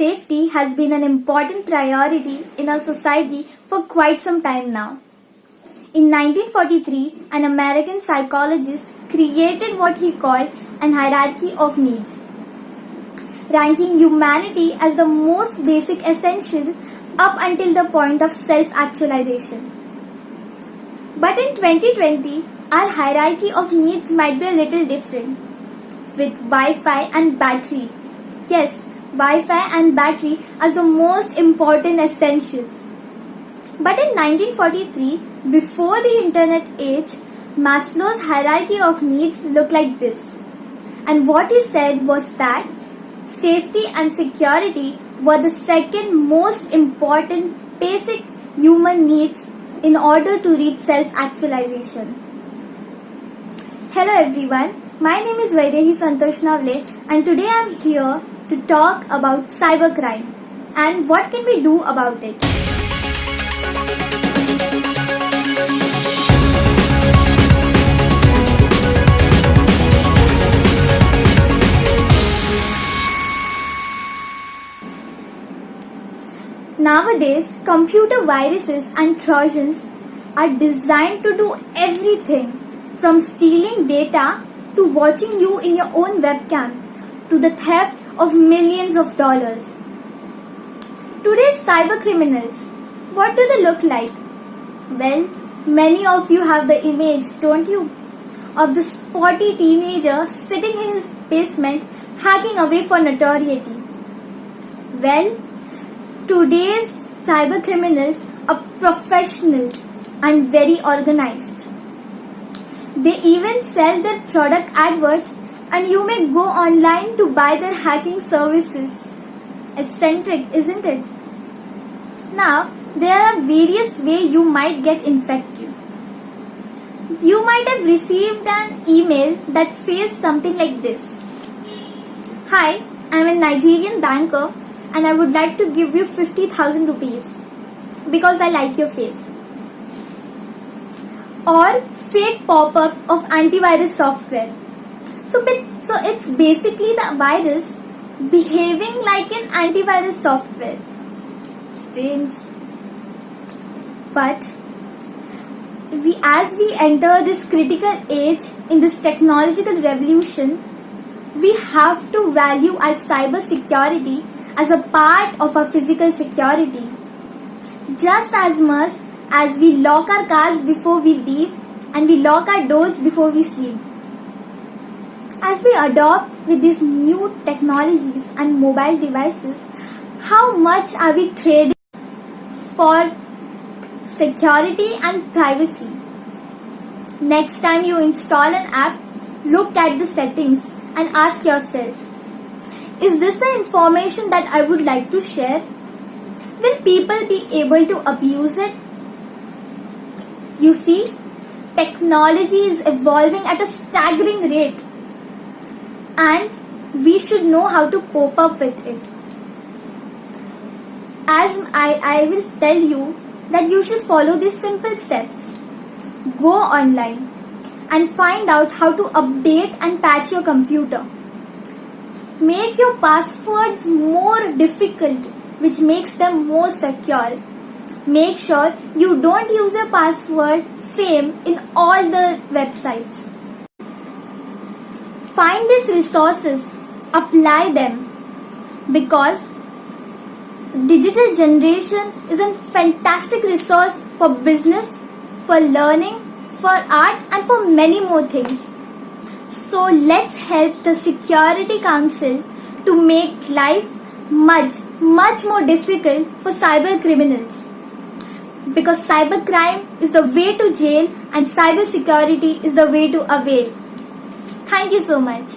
Safety has been an important priority in our society for quite some time now. In 1943, an American psychologist created what he called an hierarchy of needs, ranking humanity as the most basic essential up until the point of self-actualization. But in 2020, our hierarchy of needs might be a little different, with Wi-Fi and battery. Yes, Wi-Fi and battery as the most important essential. But in 1943, before the internet age, Maslow's hierarchy of needs looked like this. And what he said was that safety and security were the second most important basic human needs in order to reach self-actualization. Hello everyone, my name is Vaidehi Santosh Navle and today I am here to talk about cybercrime and what can we do about it. Nowadays, computer viruses and trojans are designed to do everything from stealing data to watching you in your own webcam to the theft of millions of dollars. Today's cyber criminals, what do they look like? Well, many of you have the image, don't you, of the spotty teenager sitting in his basement hacking away for notoriety. Well, today's cyber criminals are professional and very organized. They even sell their product adverts and you may go online to buy their hacking services. Eccentric, isn't it? Now, there are various ways you might get infected. You might have received an email that says something like this. Hi, I am a Nigerian banker and I would like to give you 50,000 rupees because I like your face. Or fake pop-up of antivirus software. So it's basically the virus behaving like an antivirus software. Strange. But as we enter this critical age in this technological revolution, we have to value our cyber security as a part of our physical security. Just as much as we lock our cars before we leave and we lock our doors before we sleep. As we adopt with these new technologies and mobile devices, how much are we trading for security and privacy? Next time you install an app, look at the settings and ask yourself, is this the information that I would like to share? Will people be able to abuse it? You see, technology is evolving at a staggering rate and we should know how to cope up with it. As I will tell you that you should follow these simple steps. Go online and find out how to update and patch your computer. Make your passwords more difficult, which makes them more secure. Make sure you don't use your password same in all the websites. Find these resources, apply them, because digital generation is a fantastic resource for business, for learning, for art and for many more things. So let's help the Security Council to make life much more difficult for cyber criminals. Because cybercrime is the way to jail and cyber security is the way to avail. Thank you so much.